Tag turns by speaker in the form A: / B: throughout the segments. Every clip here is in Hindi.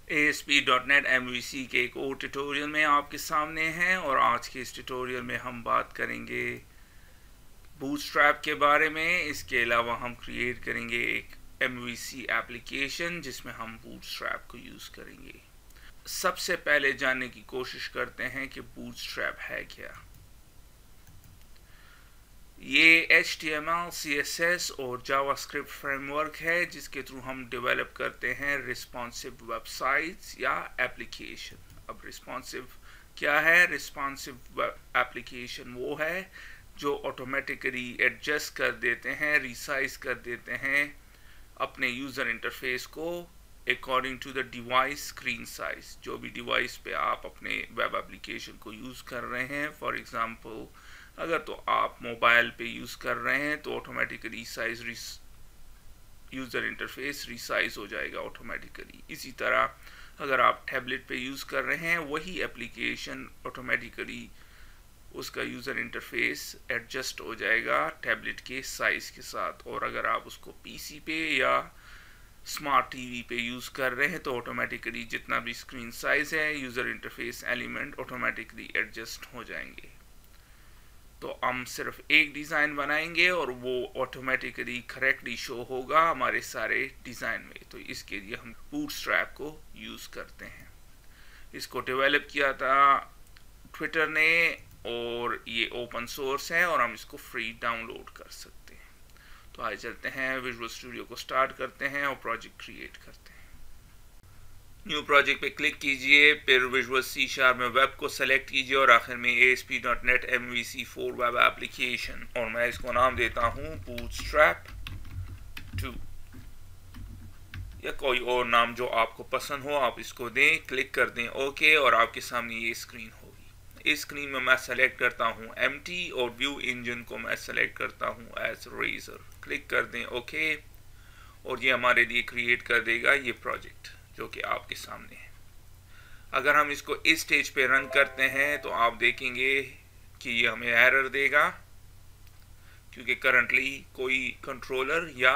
A: ASP.NET MVC के एक और ट्यूटोरियल में आपके सामने हैं और आज के इस ट्यूटोरियल में हम बात करेंगे बूटस्ट्रैप के बारे में। इसके अलावा हम क्रिएट करेंगे एक MVC एप्लीकेशन जिसमें हम बूटस्ट्रैप को यूज़ करेंगे। सबसे पहले जानने की कोशिश करते हैं कि बूटस्ट्रैप है क्या। ये HTML, CSS और जावास्क्रिप्ट फ्रेमवर्क है जिसके थ्रू हम डेवलप करते हैं रिस्पॉन्सिव वेबसाइट्स या एप्लीकेशन। अब रिस्पॉन्सिव क्या है? रिस्पॉन्सिव एप्लीकेशन वो है जो ऑटोमेटिकली एडजस्ट कर देते हैं, रिसाइज कर देते हैं अपने यूज़र इंटरफेस को according to the device screen size. जो भी डिवाइस पे आप अपने वेब एप्लीकेशन को यूज़ कर रहे हैं, फॉर एग्जांपल अगर तो आप मोबाइल पे यूज़ कर रहे हैं तो automatically size user interface resize हो जाएगा ऑटोमेटिकली। इसी तरह अगर आप टैबलेट पे यूज़ कर रहे हैं वही एप्लीकेशन ऑटोमेटिकली उसका यूज़र इंटरफेस एडजस्ट हो जाएगा टैबलेट के साइज़ के साथ। और अगर आप उसको पीसी पे या स्मार्ट टीवी पे यूज़ कर रहे हैं तो ऑटोमेटिकली जितना भी स्क्रीन साइज़ है user interface element automatically adjust हो जाएंगे। तो हम सिर्फ एक डिज़ाइन बनाएंगे और वो ऑटोमेटिकली करेक्टली शो होगा हमारे सारे डिज़ाइन में। तो इसके लिए हम बूटस्ट्रैप को यूज़ करते हैं। इसको डेवलप किया था ट्विटर ने और ये ओपन सोर्स है और हम इसको फ्री डाउनलोड कर सकते हैं। तो आइए चलते हैं विजुअल स्टूडियो को स्टार्ट करते हैं और प्रोजेक्ट क्रिएट करते हैं। न्यू प्रोजेक्ट पे क्लिक कीजिए, फिर विजुअल C# में वेब को सेलेक्ट कीजिए और आखिर में ASP.NET MVC4 वेब एप्लीकेशन, और मैं इसको नाम देता हूँ बूटस्ट्रैप 2 या कोई और नाम जो आपको पसंद हो आप इसको दें। क्लिक कर दें ओके और आपके सामने ये स्क्रीन होगी। इस स्क्रीन में मैं सेलेक्ट करता हूँ एम्प्टी और व्यू इंजन को मैं सेलेक्ट करता हूँ एज रेजर। क्लिक कर दें ओके और ये हमारे लिए क्रिएट कर देगा ये प्रोजेक्ट जो कि आपके सामने है। अगर हम इसको इस स्टेज पे रन करते हैं तो आप देखेंगे कि ये हमें एरर देगा क्योंकि करंटली कोई कंट्रोलर या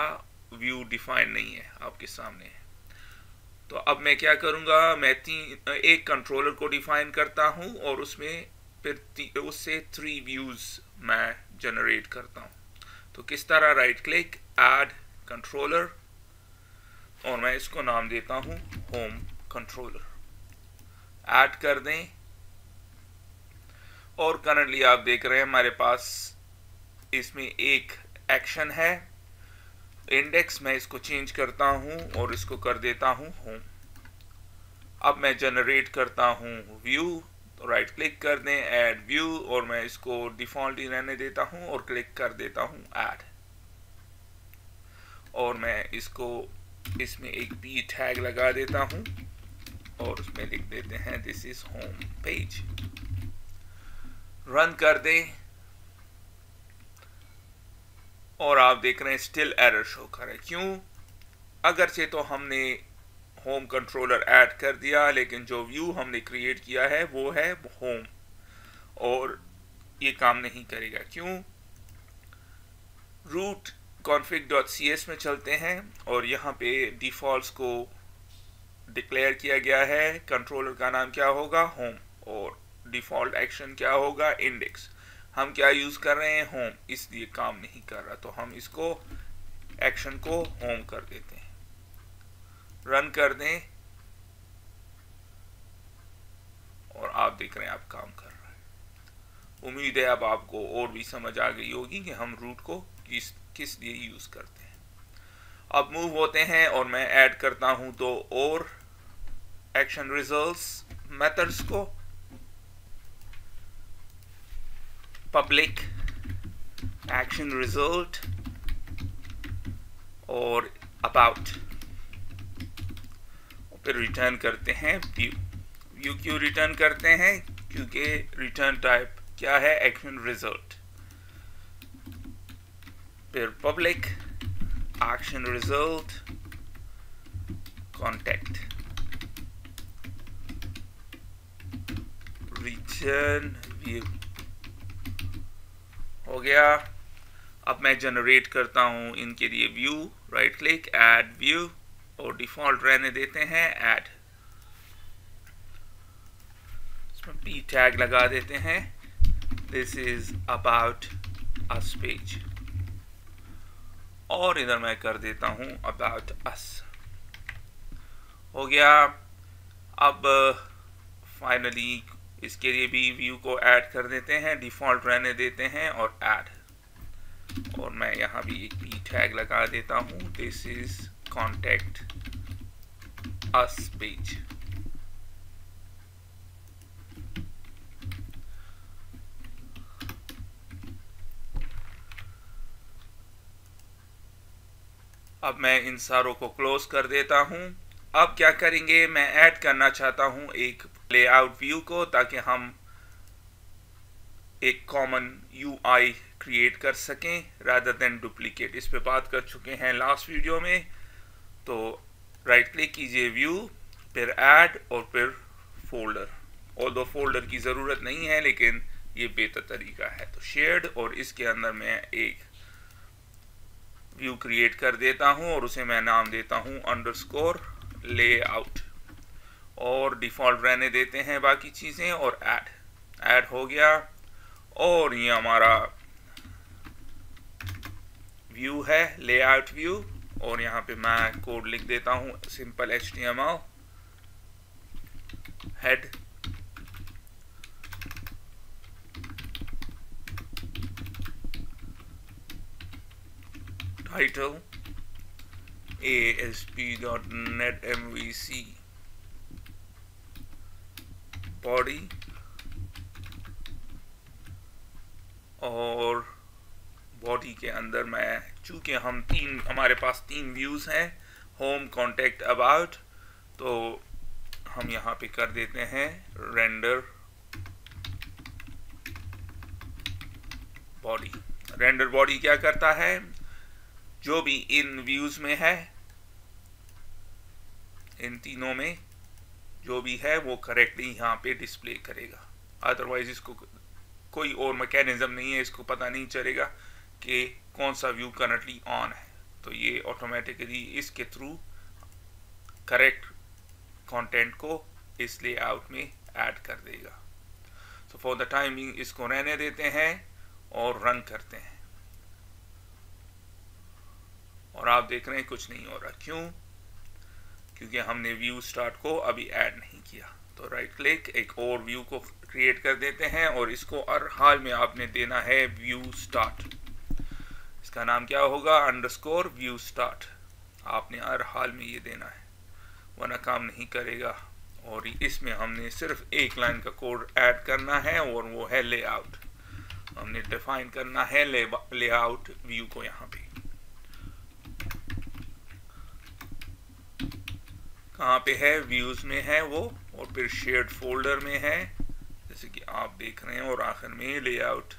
A: व्यू डिफाइन नहीं है आपके सामने। तो अब मैं क्या करूंगा, मैं एक कंट्रोलर को डिफाइन करता हूं और उसमें फिर उससे 3 व्यूज मैं जनरेट करता हूं। तो किस तरह, राइट क्लिक, ऐड कंट्रोलर और मैं इसको नाम देता हूं होम कंट्रोलर। ऐड कर दें और करंटली आप देख रहे हैं हमारे पास इसमें एक एक्शन है इंडेक्स। मैं इसको चेंज करता हूं और इसको कर देता हूं होम। अब मैं जनरेट करता हूं व्यू, तो राइट क्लिक कर दें, ऐड व्यू और मैं इसको डिफॉल्ट ही रहने देता हूं और क्लिक कर देता हूं ऐड। और मैं इसको इसमें एक p टैग लगा देता हूं और उसमें लिख देते हैं this is home page. Run कर दें और आप देख रहे हैं स्टिल एरर शो कर रहा है। क्यों? अगरचे तो हमने होम कंट्रोलर ऐड कर दिया लेकिन जो व्यू हमने क्रिएट किया है वो है होम और ये काम नहीं करेगा। क्यों? रूट config.cs में चलते हैं और यहाँ पे डिफॉल्ट्स को डिक्लेयर किया गया है। कंट्रोलर का नाम क्या होगा? होम, और डिफॉल्ट एक्शन क्या होगा? इंडेक्स। हम क्या यूज कर रहे हैं? होम, इसलिए काम नहीं कर रहा तो हम इसको एक्शन को होम कर देते हैं। रन कर दें और आप देख रहे हैं आप काम कर रहा है। उम्मीद है अब आपको और भी समझ आ गई होगी कि हम रूट को किस लिए यूज करते हैं। अब मूव होते हैं और मैं ऐड करता हूं तो और एक्शन रिजल्ट्स मेथड्स को, पब्लिक एक्शन रिजल्ट और अबाउट, फिर रिटर्न करते हैं व्यू। व्यू क्यों रिटर्न करते हैं? क्योंकि रिटर्न टाइप क्या है? Action result. फिर public action result contact, return view. हो गया। अब मैं जनरेट करता हूं इनके लिए view, right click, add view और डिफॉल्ट रहने देते हैं ऐड। p टैग लगा देते हैं, this is about us page, और इधर मैं कर देता हूं अबाउट अस। हो गया। अब फाइनली इसके लिए भी व्यू को ऐड कर देते हैं, डिफॉल्ट रहने देते हैं और ऐड, और मैं यहाँ भी एक p टैग लगा देता हूँ, this is contact us page. अब मैं इन सारों को क्लोज कर देता हूँ। अब क्या करेंगे, मैं ऐड करना चाहता हूँ एक लेआउट व्यू को, ताकि हम एक कॉमन UI क्रिएट कर सकें रादर देन डुप्लीकेट। इस पे बात कर चुके हैं लास्ट वीडियो में। तो राइट क्लिक कीजिए व्यू, फिर ऐड और फिर फोल्डर। ऑल्दो फोल्डर की ज़रूरत नहीं है, लेकिन ये बेहतर तरीका है। तो शेयर्ड, और इसके अंदर मैं एक व्यू क्रिएट कर देता हूं और उसे मैं नाम देता हूं अंडरस्कोर लेआउट, और डिफॉल्ट रहने देते हैं बाकी चीज़ें, और ऐड हो गया। और ये हमारा व्यू है, लेआउट व्यू, और यहाँ पे मैं कोड लिख देता हूँ, simple HTML head, title ASP.NET MVC, body, और बॉडी के अंदर मैं, चूंकि हमारे पास तीन व्यूज हैं, होम, कॉन्टेक्ट, अबाउट, तो हम यहाँ पे कर देते हैं रेंडर बॉडी। रेंडर बॉडी क्या करता है, जो भी इन व्यूज में है, इन तीनों में जो भी है वो करेक्टली यहाँ पे डिस्प्ले करेगा। अदरवाइज इसको कोई और मैकेनिज्म नहीं है, इसको पता नहीं चलेगा कि कौन सा व्यू करंटली ऑन है। तो ये ऑटोमेटिकली इसके थ्रू करेक्ट कंटेंट को इस लेआउट में ऐड कर देगा। तो फॉर द टाइम बिंग इसको रहने देते हैं और रन करते हैं, और आप देख रहे हैं कुछ नहीं हो रहा। क्यों? क्योंकि हमने व्यू स्टार्ट को अभी ऐड नहीं किया। तो राइट क्लिक, एक और व्यू को क्रिएट कर देते हैं, और इसको हर हाल में आपने देना है व्यू स्टार्ट। इसका नाम क्या होगा, अंडरस्कोर व्यू स्टार्ट। आपने हर हाल में ये देना है, वरना काम नहीं करेगा। और इसमें हमने सिर्फ एक लाइन का कोड ऐड करना है, और वो है लेआउट। हमने डिफाइन करना है लेआउट व्यू को यहाँ पे। कहाँ पे है, व्यूज में है वो, और फिर शेयर्ड फोल्डर में है, जैसे कि आप देख रहे हैं। और आखिर में layout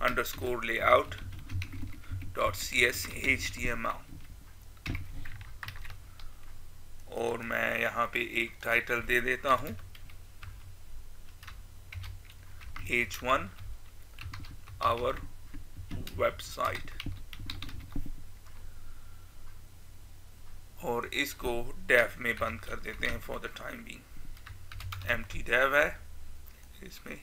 A: underscore layout .cs HTML, और मैं यहाँ पे एक टाइटल दे देता हूँ, H1 आवर वेबसाइट, और इसको डेफ में बंद कर देते हैं for the time being. Empty div है, इसमें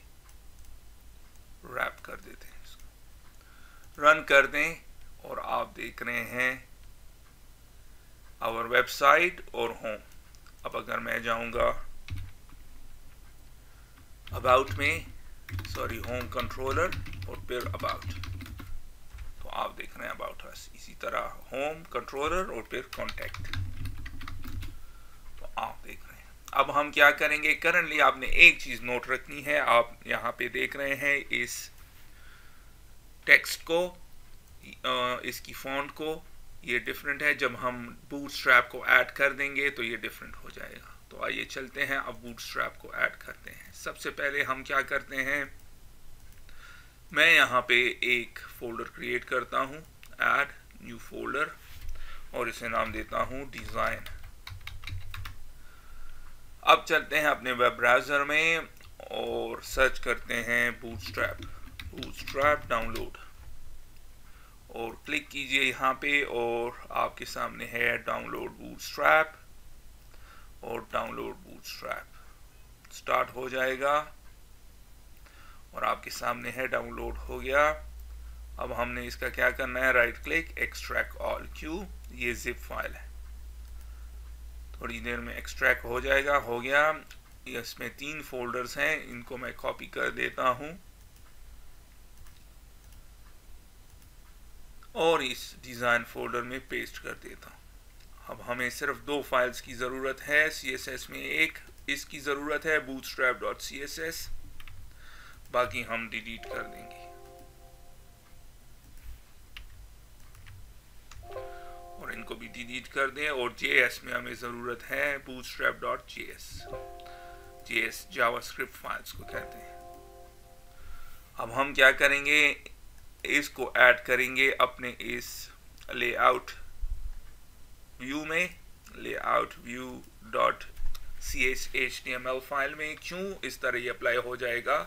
A: रैप कर देते हैं, इसको रन कर दें, और आप देख रहे हैं आवर वेबसाइट और होम। अब अगर मैं जाऊंगा अबाउट में, सॉरी होम कंट्रोलर, और फिर अबाउट, तो आप देख रहे हैं अबाउट अस। इसी तरह होम, कंट्रोलर, और फिर कॉन्टेक्ट, तो आप देख रहे हैं। अब हम क्या करेंगे, करंटली आपने एक चीज नोट रखनी है। आप यहाँ पे देख रहे हैं इस टेक्स्ट को, इसकी फॉन्ट को, ये डिफरेंट है। जब हम बूटस्ट्रैप को ऐड कर देंगे तो ये डिफरेंट हो जाएगा। तो आइए चलते हैं, अब बूटस्ट्रैप को ऐड करते हैं। सबसे पहले हम क्या करते हैं, मैं यहाँ पे एक फोल्डर क्रिएट करता हूँ, ऐड न्यू फोल्डर, और इसे नाम देता हूँ डिजाइन। अब चलते हैं अपने वेब ब्राउजर में और सर्च करते हैं बूटस्ट्रैप डाउनलोड, और क्लिक कीजिए यहाँ पे, और आपके सामने है डाउनलोड बूटस्ट्रैप, और डाउनलोड बूटस्ट्रैप स्टार्ट हो जाएगा। और आपके सामने है डाउनलोड हो गया। अब हमने इसका क्या करना है, राइट क्लिक, एक्सट्रैक्ट ऑल। क्यों, ये जिप फाइल है, थोड़ी देर में एक्सट्रैक्ट हो जाएगा। हो गया। इसमें 3 फोल्डर्स हैं, इनको मैं कॉपी कर देता हूं और इस डिज़ाइन फोल्डर में पेस्ट कर देता हूं। अब हमें सिर्फ 2 फाइल्स की ज़रूरत है। CSS में एक इसकी ज़रूरत है, bootstrap.css, बाकी हम डिलीट कर देंगे। और इनको भी डिलीट कर दें। और JS में हमें ज़रूरत है bootstrap.js। JS जावास्क्रिप्ट फाइल्स को कहते हैं। अब हम क्या करेंगे, इसको ऐड करेंगे अपने इस लेआउट व्यू में, layout view dot HTML file में। क्यों, इस तरह ये अप्लाई हो जाएगा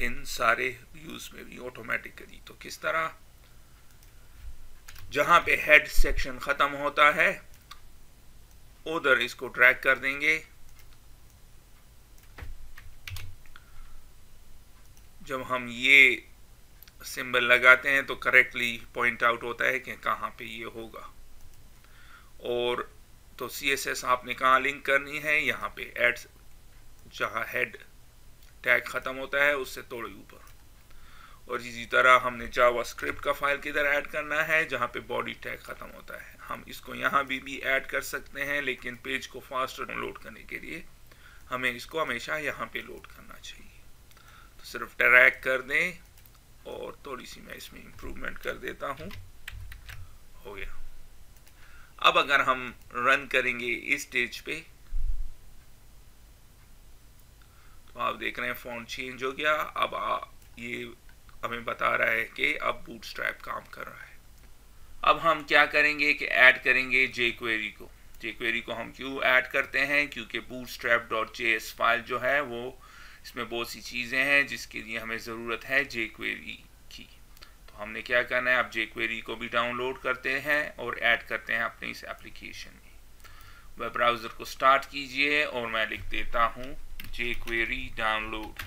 A: इन सारे व्यूज में भी ऑटोमेटिकली। तो किस तरह, जहां पे हेड सेक्शन खत्म होता है उधर इसको ड्रैग कर देंगे। जब हम ये सिंबल लगाते हैं तो करेक्टली पॉइंट आउट होता है कि कहाँ पे ये होगा। और तो CSS आपने कहाँ लिंक करनी है, यहाँ पे एड, जहाँ हेड टैग खत्म होता है उससे थोड़े ऊपर। और इसी तरह हमने जावास्क्रिप्ट का फाइल किधर ऐड करना है, जहाँ पे बॉडी टैग खत्म होता है। हम इसको यहाँ भी ऐड कर सकते हैं, लेकिन पेज को फास्ट डाउनलोड करने के लिए हमें इसको हमेशा यहाँ पे लोड करना चाहिए। तो सिर्फ ड्रैग कर दें और थोड़ी सी मैं इसमें इंप्रूवमेंट कर देता हूँ। हो गया। अब अगर हम रन करेंगे इस स्टेज पे तो आप देख रहे हैं फॉन्ट चेंज हो गया। अब ये हमें बता रहा है कि अब बूटस्ट्रैप काम कर रहा है। अब हम क्या करेंगे कि ऐड करेंगे jQuery को। jQuery को हम क्यों ऐड करते हैं, क्योंकि bootstrap.js फाइल जो है वो, इसमें बहुत सी चीज़ें हैं जिसके लिए हमें ज़रूरत है jQuery की। तो हमने क्या करना है, अब jQuery को भी डाउनलोड करते हैं और ऐड करते हैं अपने इस एप्लीकेशन में। वेब ब्राउज़र को स्टार्ट कीजिए और मैं लिख देता हूँ jQuery डाउनलोड,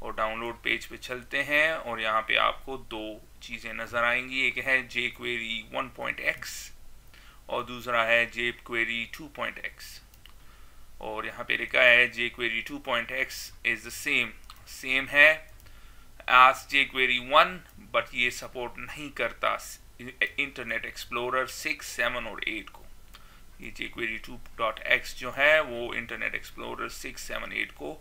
A: और डाउनलोड पेज पे चलते हैं। और यहाँ पे आपको 2 चीज़ें नज़र आएंगी, एक है jQuery 1.x और दूसरा है jQuery 2.x। और यहाँ पे लिखा है jQuery 2.x is the same है एज jQuery 1, बट ये सपोर्ट नहीं करता इंटरनेट एक्सप्लोरर 6, 7 और 8 को। ये jQuery 2.x जो है वो इंटरनेट एक्सप्लोरर 6, 7, 8 को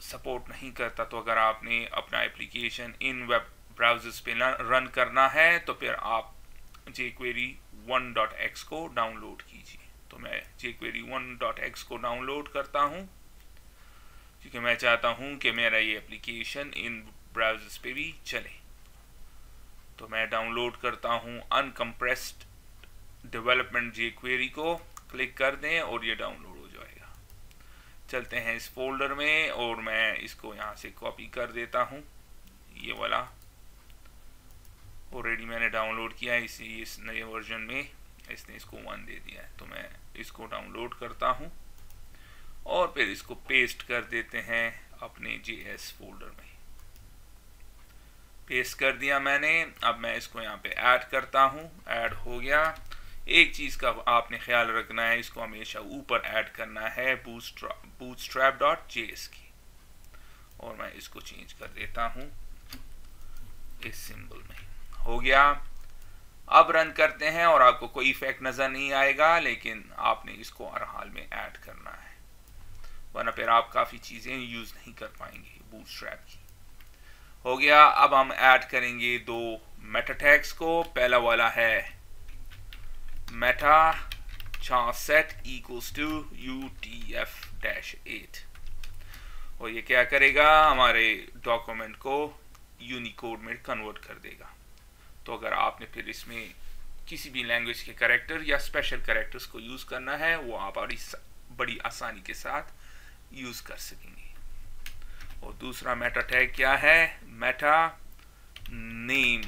A: सपोर्ट नहीं करता। तो अगर आपने अपना एप्लीकेशन इन वेब ब्राउज़र्स पे रन करना है तो फिर आप jQuery 1.x को डाउनलोड कीजिए। तो मैं jQuery 1.x को डाउनलोड करता हूँ क्योंकि मैं चाहता हूँ कि मेरा ये एप्लीकेशन इन ब्राउज़र्स पे भी चले। तो मैं डाउनलोड करता हूँ अनकम्प्रेस्ड डेवलपमेंट jQuery को, क्लिक कर दें और ये डाउनलोड हो जाएगा। चलते हैं इस फोल्डर में और मैं इसको यहाँ से कॉपी कर देता हूँ। ये वाला ऑलरेडी मैंने डाउनलोड किया है, इस नए वर्जन में इसने इसको 1 दे दिया है। तो मैं इसको डाउनलोड करता हूँ और फिर इसको पेस्ट कर देते हैं अपने JS फोल्डर में। पेस्ट कर दिया मैंने। अब मैं इसको यहाँ पे ऐड करता हूँ। ऐड हो गया। एक चीज़ का आपने ख्याल रखना है, इसको हमेशा ऊपर ऐड करना है bootstrap.js की। और मैं इसको चेंज कर देता हूँ इस सिंबल में। हो गया। अब रन करते हैं और आपको कोई इफेक्ट नज़र नहीं आएगा, लेकिन आपने इसको हर हाल में ऐड करना है, वरना फिर आप काफ़ी चीज़ें यूज़ नहीं कर पाएंगे बूटस्ट्रैप की। हो गया। अब हम ऐड करेंगे 2 मेटा टैग्स को। पहला वाला है Meta charset equals to UTF-8, और ये क्या करेगा, हमारे डॉक्यूमेंट को यूनिकोड में कन्वर्ट कर देगा। तो अगर आपने फिर इसमें किसी भी लैंग्वेज के कैरेक्टर या स्पेशल कैरेक्टर्स को यूज़ करना है, वो आप बड़ी आसानी के साथ यूज़ कर सकेंगे। और दूसरा मेटा टैग क्या है, Meta name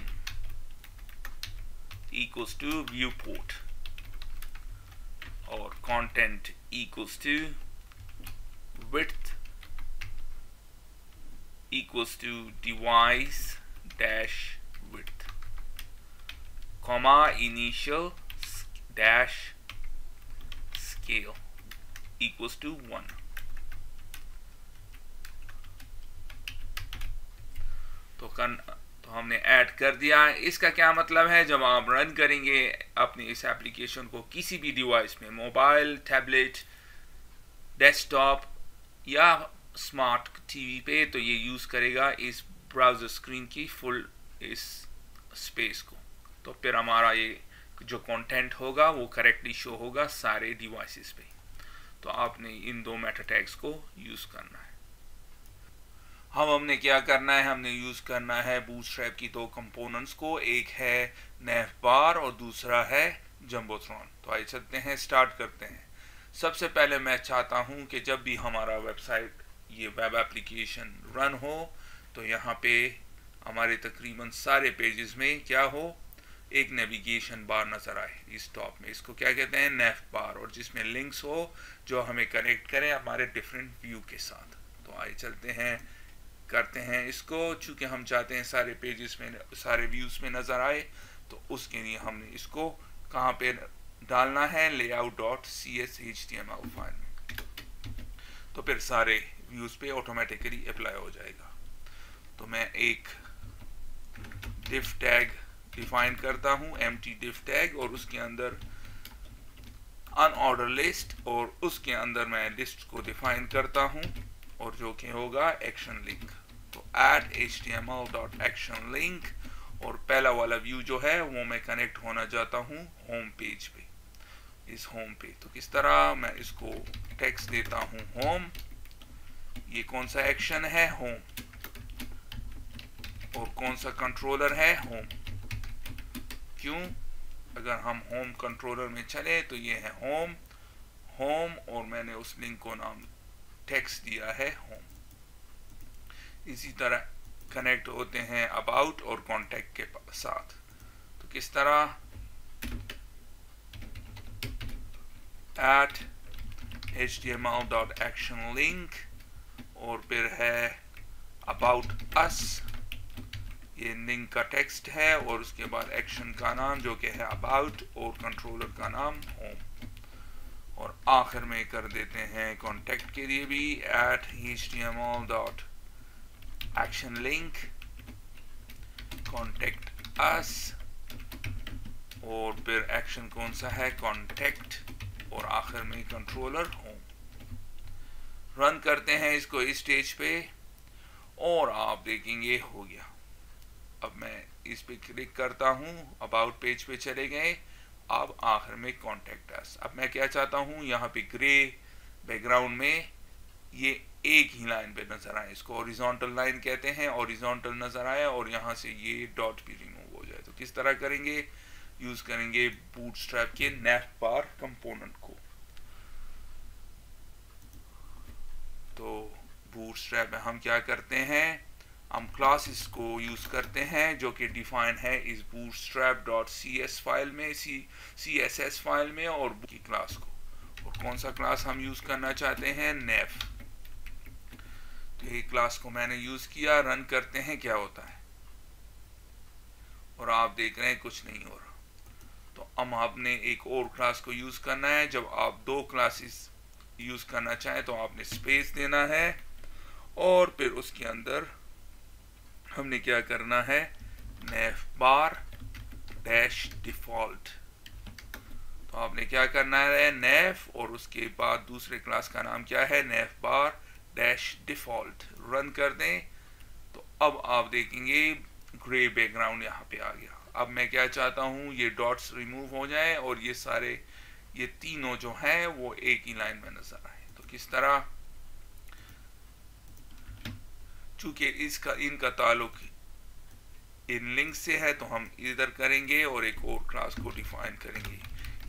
A: equals to viewport, और content equals to width equals to device dash width, comma initial dash scale equals to 1. तो हमने ऐड कर दिया। इसका क्या मतलब है, जब आप रन करेंगे अपने इस एप्लीकेशन को किसी भी डिवाइस में, मोबाइल, टैबलेट, डेस्कटॉप या स्मार्ट टीवी पे, तो ये यूज़ करेगा इस ब्राउज़र स्क्रीन की फुल इस स्पेस को। तो फिर हमारा ये जो कंटेंट होगा वो करेक्टली शो होगा सारे डिवाइसेस पे। तो आपने इन दो मेटा टैग्स को यूज़ करना है। हमने क्या करना है, हमने यूज़ करना है बूटस्ट्रैप की दो कंपोनेंट्स को, एक है नेवबार और दूसरा है जंबोट्रॉन। तो आइए चलते हैं, स्टार्ट करते हैं। सबसे पहले मैं चाहता हूं कि जब भी हमारा वेबसाइट ये वेब एप्लीकेशन रन हो तो यहाँ पे हमारे तकरीबन सारे पेजेस में क्या हो, एक नेविगेशन बार नज़र आए इस टॉप में। इसको क्या कहते हैं, नेव बार, और जिसमें लिंक्स हो जो हमें कनेक्ट करें हमारे डिफरेंट व्यू के साथ। तो आइए चलते हैं, करते हैं इसको। चूँकि हम चाहते हैं सारे पेजेस में, सारे व्यूज़ में नज़र आए, तो उसके लिए हमने इसको कहाँ पे डालना है, layout.cs HTML फाइल में। तो फिर सारे व्यूज़ पे ऑटोमेटिकली अप्लाई हो जाएगा। तो मैं एक div टैग डिफाइन करता हूँ, empty div टैग, और उसके अंदर अनऑर्डर लिस्ट, और उसके अंदर मैं लिस्ट को डिफाइन करता हूँ, और जो कि होगा एक्शन लिंक। तो add html.action link, और पहला वाला व्यू जो है वो मैं कनेक्ट होना चाहता हूँ होम पेज पे, इस होम पे। तो किस तरह, मैं इसको टेक्स्ट देता हूँ होम, ये कौन सा एक्शन है, होम, और कौन सा कंट्रोलर है, होम। क्यों, अगर हम होम कंट्रोलर में चले तो ये है होम, होम, और मैंने उस लिंक को नाम टेक्स्ट दिया है होम। इसी तरह कनेक्ट होते हैं अबाउट और कॉन्टैक्ट के साथ। तो किस तरह, at html.action link, और फिर है about us, ये लिंक का टेक्स्ट है, और उसके बाद एक्शन का नाम जो कि है about, और कंट्रोलर का नाम होम, और आखिर में कर देते हैं कॉन्टैक्ट के लिए भी at html.action link contact us, और फिर एक्शन कौन सा है, कॉन्टैक्ट, और आखिर में कंट्रोलर होम। रन करते हैं इसको इस स्टेज पे, और आप देखेंगे हो गया। अब मैं इस पे क्लिक करता हूँ, अबाउट पेज पे चले गए, अब आखिर में कॉन्टैक्ट अस। अब मैं क्या चाहता हूँ, यहाँ पे ग्रे बैकग्राउंड में ये एक ही लाइन पे नजर आए, इसको हॉरिजॉन्टल लाइन कहते हैं, हॉरिजॉन्टल नजर आए, और यहाँ से ये डॉट भी रिमूव हो जाए। तो किस तरह करेंगे, यूज करेंगे बूटस्ट्रैप के नेवबार कंपोनेंट को। तो बूटस्ट्रैप में हम क्या करते हैं, हम क्लासेस को यूज करते हैं जो कि डिफाइन है इस bootstrap.cs फाइल में, CSS फाइल में, और की क्लास को। और कौन सा क्लास हम यूज करना चाहते हैं, नेव। तो ये क्लास को मैंने यूज किया, रन करते हैं क्या होता है, और आप देख रहे हैं कुछ नहीं हो रहा। तो हम आपने एक और क्लास को यूज करना है। जब आप दो क्लासेस यूज करना चाहें तो आपने स्पेस देना है, और फिर उसके अंदर हमने क्या करना है, नेवबार डैश डिफॉल्ट। तो आपने क्या करना है, नेव, और उसके बाद दूसरे क्लास का नाम क्या है, नेवबार डैश डिफॉल्ट। रन कर दें तो अब आप देखेंगे ग्रे बैकग्राउंड यहाँ पे आ गया। अब मैं क्या चाहता हूँ, ये डॉट्स रिमूव हो जाएं, और ये सारे, ये तीनों जो हैं वो एक ही लाइन में नजर आए। तो किस तरह, चूंकि इसका इनका ताल्लुक इन लिंक से है, तो हम इधर करेंगे और एक और क्लास को डिफाइन करेंगे,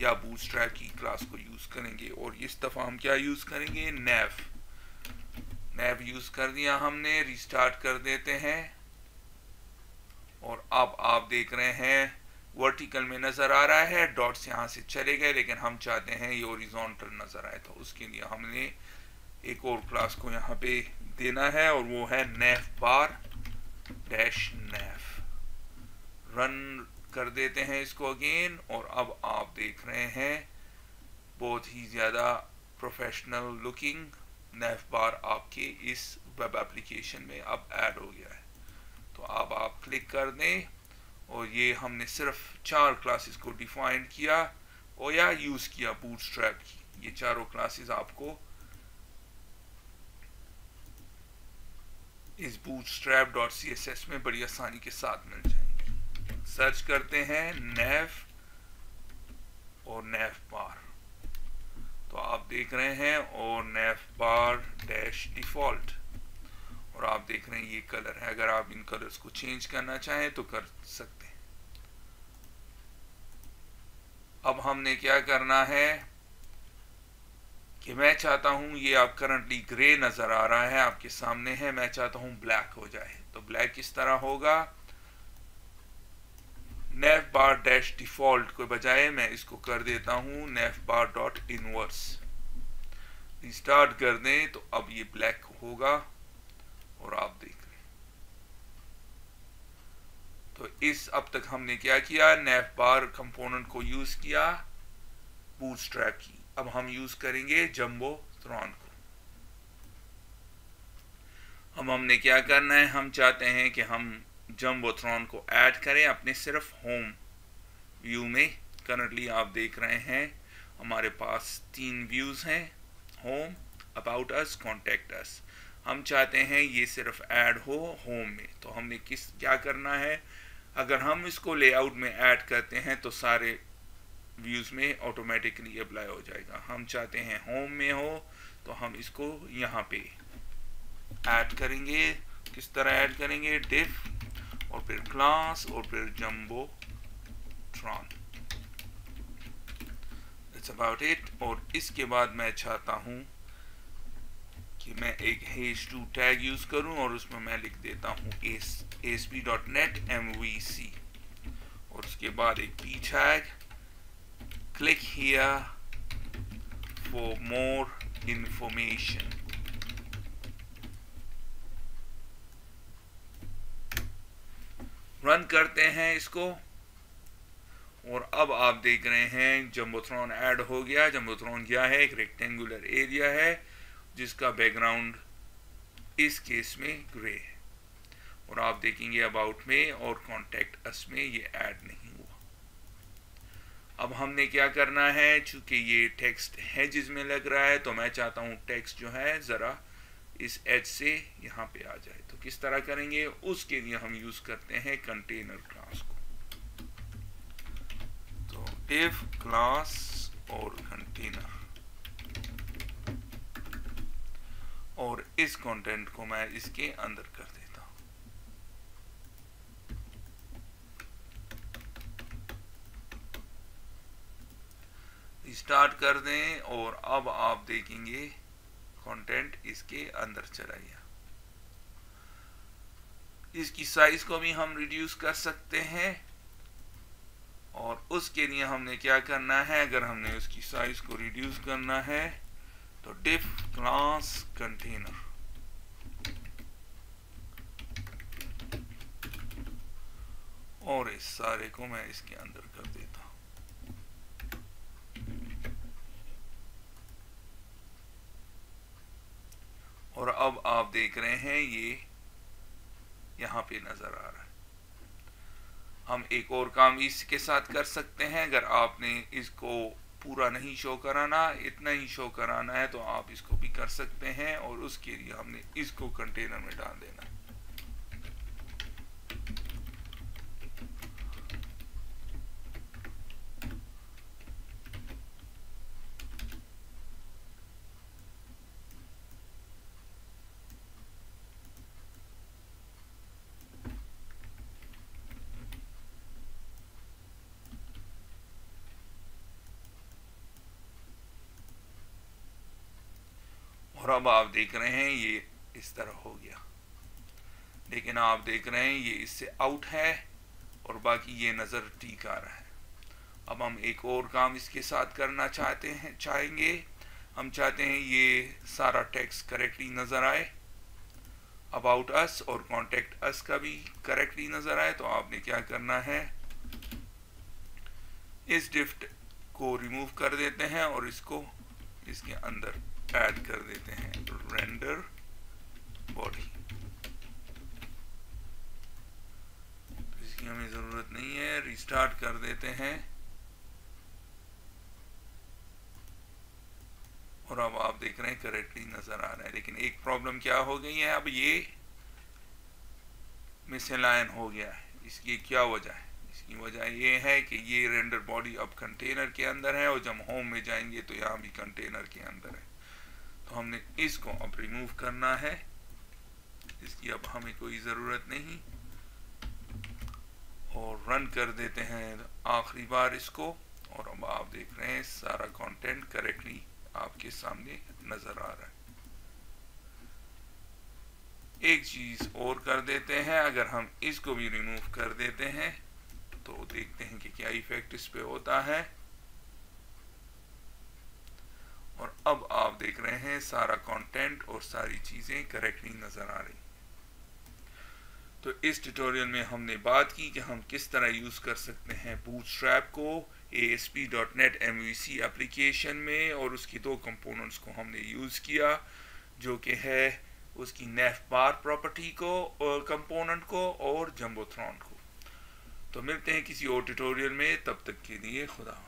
A: या बूटस्ट्रैप की क्लास को यूज करेंगे। और इस दफा हम क्या यूज करेंगे, नेव। नेव यूज कर दिया हमने, रिस्टार्ट कर देते हैं, और अब आप देख रहे हैं वर्टिकल में नजर आ रहा है, डॉट्स यहाँ से चले गए, लेकिन हम चाहते हैं ये हॉरिजॉन्टल नजर आए। तो उसके लिए हमने एक और क्लास को यहाँ पे देना है और वो है nav bar dash nav। Run कर देते हैं इसको अगेन और अब आप देख रहे हैं बहुत ही ज़्यादा प्रोफेशनल लुकिंग nav bar आपके इस वेब एप्लीकेशन में अब ऐड हो गया है। तो अब आप क्लिक कर दें और ये हमने सिर्फ 4 क्लासेस को डिफाइन किया और या यूज़ किया बूटस्ट्रैप की। ये चारों क्लासेस आपको इस bootstrap.css में बड़ी आसानी के साथ मिल जाएंगे। सर्च करते हैं nav और nav bar, तो आप देख रहे हैं और nav bar डैश डिफॉल्ट, और आप देख रहे हैं ये कलर है। अगर आप इन कलर्स को चेंज करना चाहें तो कर सकते हैं। अब हमने क्या करना है कि मैं चाहता हूं, ये आप करंटली ग्रे नजर आ रहा है आपके सामने है, मैं चाहता हूं ब्लैक हो जाए। तो ब्लैक किस तरह होगा, nav bar डैश डिफॉल्ट को बजाय मैं इसको कर देता हूं nav bar dot inverse. Restart कर दें तो अब ये ब्लैक होगा और आप देख रहे हैं। तो इस अब तक हमने क्या किया, nav bar कंपोनेंट को यूज किया बूटस्ट्रैप की। अब हम यूज करेंगे जंबोथ्रॉन को। अब हमने क्या करना है, हम चाहते हैं कि हम जंबोथ्रॉन को ऐड करें अपने सिर्फ होम व्यू में। करंटली आप देख रहे हैं हमारे पास 3 व्यूज हैं, home, about us, contact us. हम चाहते हैं ये सिर्फ ऐड हो होम में। तो हमने क्या करना है, अगर हम इसको लेआउट में ऐड करते हैं तो सारे व्यूज में ऑटोमेटिकली अप्लाई हो जाएगा। हम चाहते हैं होम में हो तो हम इसको यहाँ पे ऐड करेंगे। किस तरह ऐड करेंगे, डिफ और फिर क्लास और फिर जंबोथ्रॉन। It's about it. और इसके बाद मैं चाहता हूं कि मैं एक h2 टैग यूज करूं और उसमें मैं लिख देता हूं asp.net mvc और उसके बाद एक p tag. Click here for more information। Run करते हैं इसको और अब आप देख रहे हैं जंबोथ्रॉन ऐड हो गया। जंबोथ्रॉन क्या है, एक रेक्टेंगुलर एरिया है जिसका बैकग्राउंड इस केस में ग्रे है। और आप देखेंगे अबाउट में और कॉन्टेक्ट अस में ये ऐड नहीं हुआ। अब हमने क्या करना है, चूंकि ये टेक्स्ट हेजेस में लग रहा है तो मैं चाहता हूं टेक्स्ट जो है जरा इस एज से यहाँ पे आ जाए। तो किस तरह करेंगे, उसके लिए हम यूज करते हैं कंटेनर क्लास को। तो div क्लास और कंटेनर, और इस कंटेंट को मैं इसके अंदर कर देता हूं। स्टार्ट कर दें और अब आप देखेंगे कंटेंट इसके अंदर चला गया। इसकी साइज को भी हम रिड्यूस कर सकते हैं और उसके लिए हमने क्या करना है, अगर हमने उसकी साइज को रिड्यूस करना है तो div क्लास कंटेनर और इस सारे को मैं इसके अंदर कर देता हूं। और अब आप देख रहे हैं ये यहाँ पे नजर आ रहा है। हम एक और काम इसके साथ कर सकते हैं, अगर आपने इसको पूरा नहीं शो कराना, इतना ही शो कराना है तो आप इसको भी कर सकते हैं और उसके लिए हमने इसको कंटेनर में डाल देना है। और अब आप देख रहे हैं ये इस तरह हो गया, लेकिन आप देख रहे हैं ये इससे आउट है और बाकी ये नज़र ठीक आ रहा है। अब हम एक और काम इसके साथ करना चाहेंगे। हम चाहते हैं ये सारा टेक्स्ट करेक्टली नज़र आए, अबाउट अस और कॉन्टेक्ट अस का भी करेक्टली नज़र आए। तो आपने क्या करना है, इस डिफ को रिमूव कर देते हैं और इसको इसके अंदर ऐड कर देते हैं, रेंडर बॉडी। इसकी हमें ज़रूरत नहीं है, रिस्टार्ट कर देते हैं। और अब आप देख रहे हैं करेक्टली नज़र आ रहा है। लेकिन एक प्रॉब्लम क्या हो गई है, अब ये मिसलाइन हो गया है। इसकी क्या वजह है? इसकी वजह ये है कि ये रेंडर बॉडी अब कंटेनर के अंदर है और जब होम में जाएंगे तो यहाँ भी कंटेनर के अंदर है। तो हमने इसको अब रिमूव करना है, इसकी अब हमें कोई ज़रूरत नहीं। और रन कर देते हैं आखिरी बार इसको, और अब आप देख रहे हैं सारा कंटेंट करेक्टली आपके सामने नज़र आ रहा है। एक चीज़ और कर देते हैं, अगर हम इसको भी रिमूव कर देते हैं तो देखते हैं कि क्या इफेक्ट इस पे होता है। और अब आप देख रहे हैं सारा कंटेंट और सारी चीज़ें करेक्टली नज़र आ रही। तो इस ट्यूटोरियल में हमने बात की कि हम किस तरह यूज़ कर सकते हैं बूटस्ट्रैप को ASP.NET MVC एप्लीकेशन में, और उसकी दो कंपोनेंट्स को हमने यूज़ किया, जो कि है उसकी navbar प्रॉपर्टी को और कंपोनेंट को और जंबोथ्रॉन को। तो मिलते हैं किसी और ट्यूटोरियल में, तब तक के लिए खुदा।